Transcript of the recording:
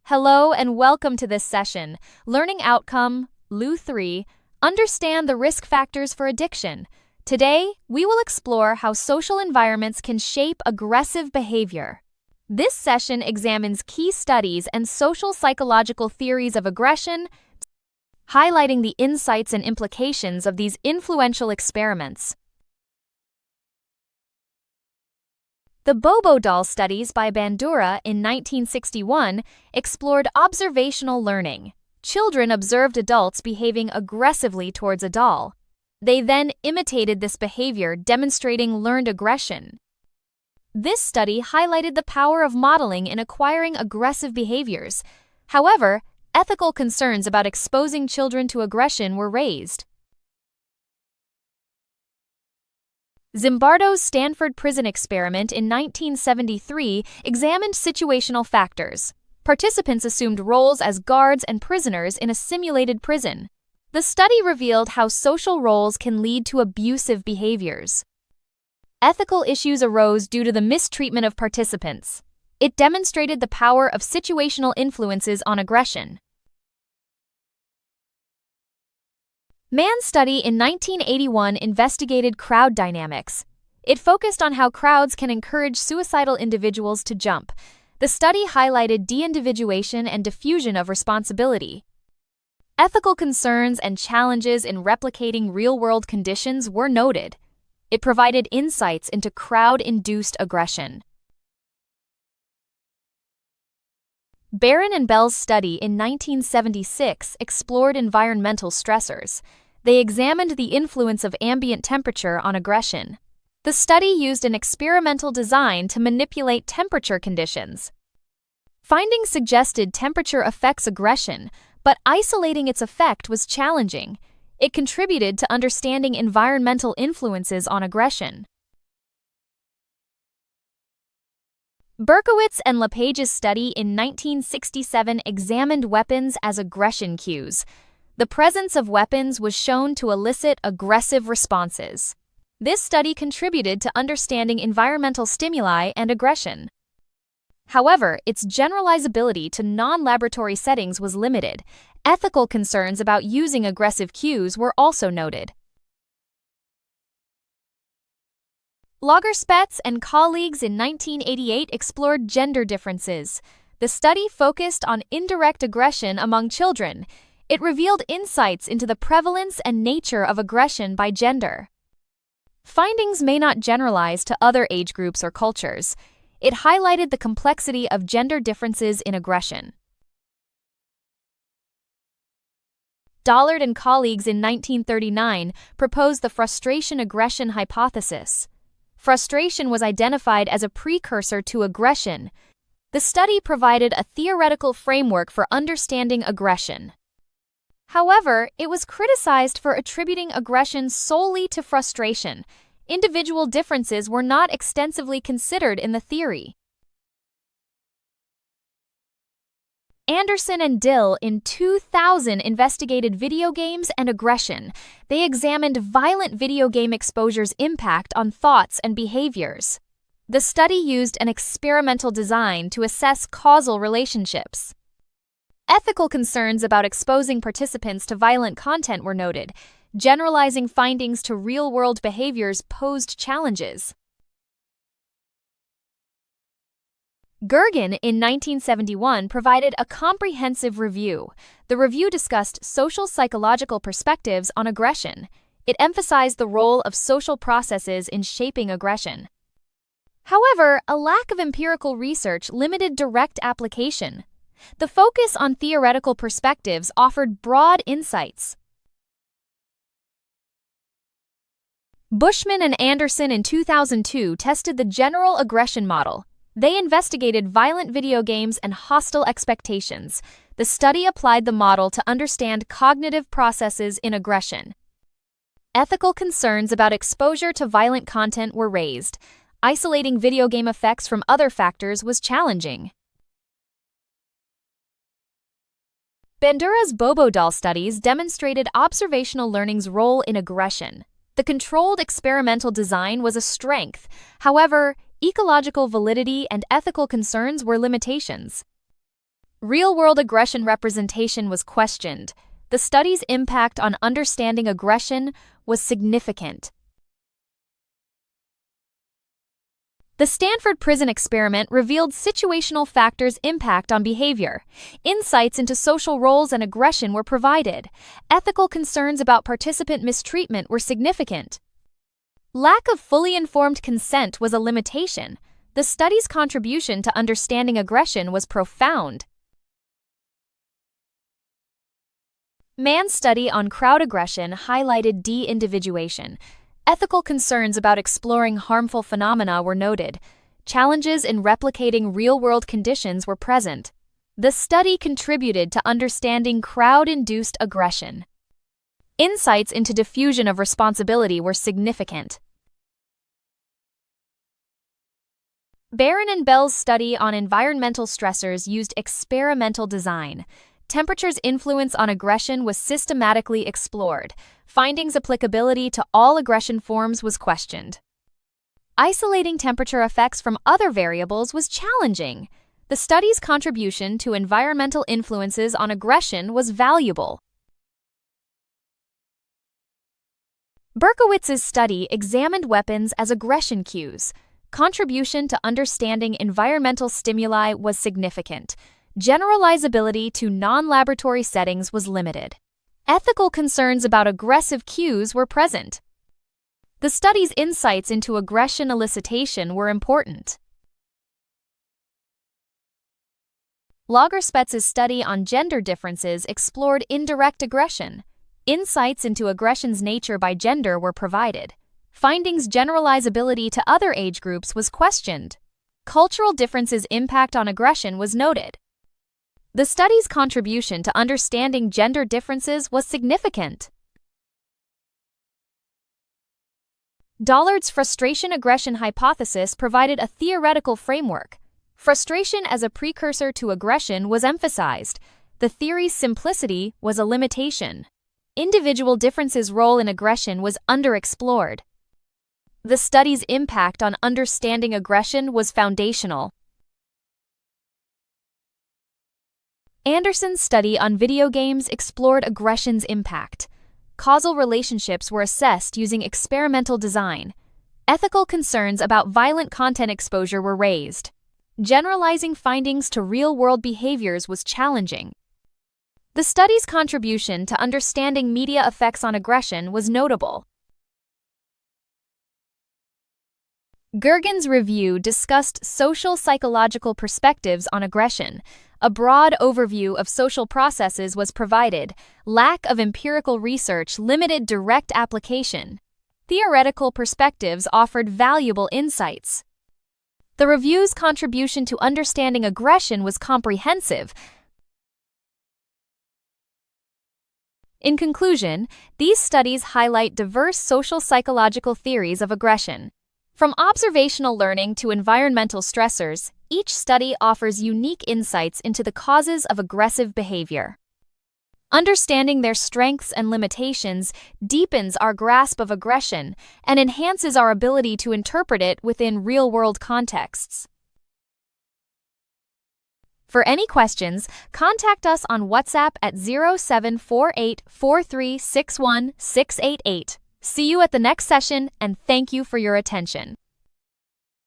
Hello and welcome to this session, Learning Outcome, LO3, Understand the Risk Factors for Addiction. Today, we will explore how social environments can shape aggressive behavior. This session examines key studies and social psychological theories of aggression, highlighting the insights and implications of these influential experiments. The Bobo doll studies by Bandura in 1961 explored observational learning. Children observed adults behaving aggressively towards a doll. They then imitated this behavior, demonstrating learned aggression. This study highlighted the power of modeling in acquiring aggressive behaviors. However, ethical concerns about exposing children to aggression were raised. Zimbardo's Stanford prison experiment in 1973 examined situational factors. Participants assumed roles as guards and prisoners in a simulated prison. The study revealed how social roles can lead to abusive behaviors. Ethical issues arose due to the mistreatment of participants. It demonstrated the power of situational influences on aggression. Mann's study in 1981 investigated crowd dynamics. It focused on how crowds can encourage suicidal individuals to jump. The study highlighted de-individuation and diffusion of responsibility. Ethical concerns and challenges in replicating real-world conditions were noted. It provided insights into crowd-induced aggression. Barron and Bell's study in 1976 explored environmental stressors. They examined the influence of ambient temperature on aggression. The study used an experimental design to manipulate temperature conditions. Findings suggested temperature affects aggression, but isolating its effect was challenging. It contributed to understanding environmental influences on aggression. Berkowitz and LePage's study in 1967 examined weapons as aggression cues. The presence of weapons was shown to elicit aggressive responses. This study contributed to understanding environmental stimuli and aggression. However, its generalizability to non-laboratory settings was limited. Ethical concerns about using aggressive cues were also noted. Lagerspetz and colleagues in 1988 explored gender differences. The study focused on indirect aggression among children. It revealed insights into the prevalence and nature of aggression by gender. Findings may not generalize to other age groups or cultures. It highlighted the complexity of gender differences in aggression. Dollard and colleagues in 1939 proposed the frustration-aggression hypothesis. Frustration was identified as a precursor to aggression. The study provided a theoretical framework for understanding aggression. However, it was criticized for attributing aggression solely to frustration. Individual differences were not extensively considered in the theory. Anderson and Dill in 2000 investigated video games and aggression. They examined violent video game exposure's impact on thoughts and behaviors. The study used an experimental design to assess causal relationships. Ethical concerns about exposing participants to violent content were noted. Generalizing findings to real-world behaviors posed challenges. Gergen in 1971 provided a comprehensive review. The review discussed social psychological perspectives on aggression. It emphasized the role of social processes in shaping aggression. However, a lack of empirical research limited direct application. The focus on theoretical perspectives offered broad insights. Bushman and Anderson in 2002 tested the general aggression model. They investigated violent video games and hostile expectations. The study applied the model to understand cognitive processes in aggression. Ethical concerns about exposure to violent content were raised. Isolating video game effects from other factors was challenging. Bandura's Bobo doll studies demonstrated observational learning's role in aggression. The controlled experimental design was a strength. However, ecological validity and ethical concerns were limitations. Real-world aggression representation was questioned. The study's impact on understanding aggression was significant. The Stanford Prison Experiment revealed situational factors' impact on behavior. Insights into social roles and aggression were provided. Ethical concerns about participant mistreatment were significant. Lack of fully informed consent was a limitation. The study's contribution to understanding aggression was profound. Mann's study on crowd aggression highlighted de-individuation. Ethical concerns about exploring harmful phenomena were noted. Challenges in replicating real-world conditions were present. The study contributed to understanding crowd-induced aggression. Insights into diffusion of responsibility were significant. Barron and Bell's study on environmental stressors used experimental design. Temperature's influence on aggression was systematically explored. Findings' applicability to all aggression forms was questioned. Isolating temperature effects from other variables was challenging. The study's contribution to environmental influences on aggression was valuable. Berkowitz's study examined weapons as aggression cues. Contribution to understanding environmental stimuli was significant. Generalizability to non-laboratory settings was limited. Ethical concerns about aggressive cues were present. The study's insights into aggression elicitation were important. Lagerspez's study on gender differences explored indirect aggression. Insights into aggression's nature by gender were provided. Findings' generalizability to other age groups was questioned. Cultural differences' impact on aggression was noted. The study's contribution to understanding gender differences was significant. Dollard's frustration-aggression hypothesis provided a theoretical framework. Frustration as a precursor to aggression was emphasized. The theory's simplicity was a limitation. Individual differences' role in aggression was underexplored. The study's impact on understanding aggression was foundational. Anderson's study on video games explored aggression's impact. Causal relationships were assessed using experimental design. Ethical concerns about violent content exposure were raised. Generalizing findings to real-world behaviors was challenging. The study's contribution to understanding media effects on aggression was notable. Gergen's review discussed social psychological perspectives on aggression. A broad overview of social processes was provided. Lack of empirical research limited direct application. Theoretical perspectives offered valuable insights. The review's contribution to understanding aggression was comprehensive. In conclusion, these studies highlight diverse social psychological theories of aggression. From observational learning to environmental stressors, each study offers unique insights into the causes of aggressive behavior. Understanding their strengths and limitations deepens our grasp of aggression and enhances our ability to interpret it within real-world contexts. For any questions, contact us on WhatsApp at 0748 4361 688. See you at the next session, and thank you for your attention.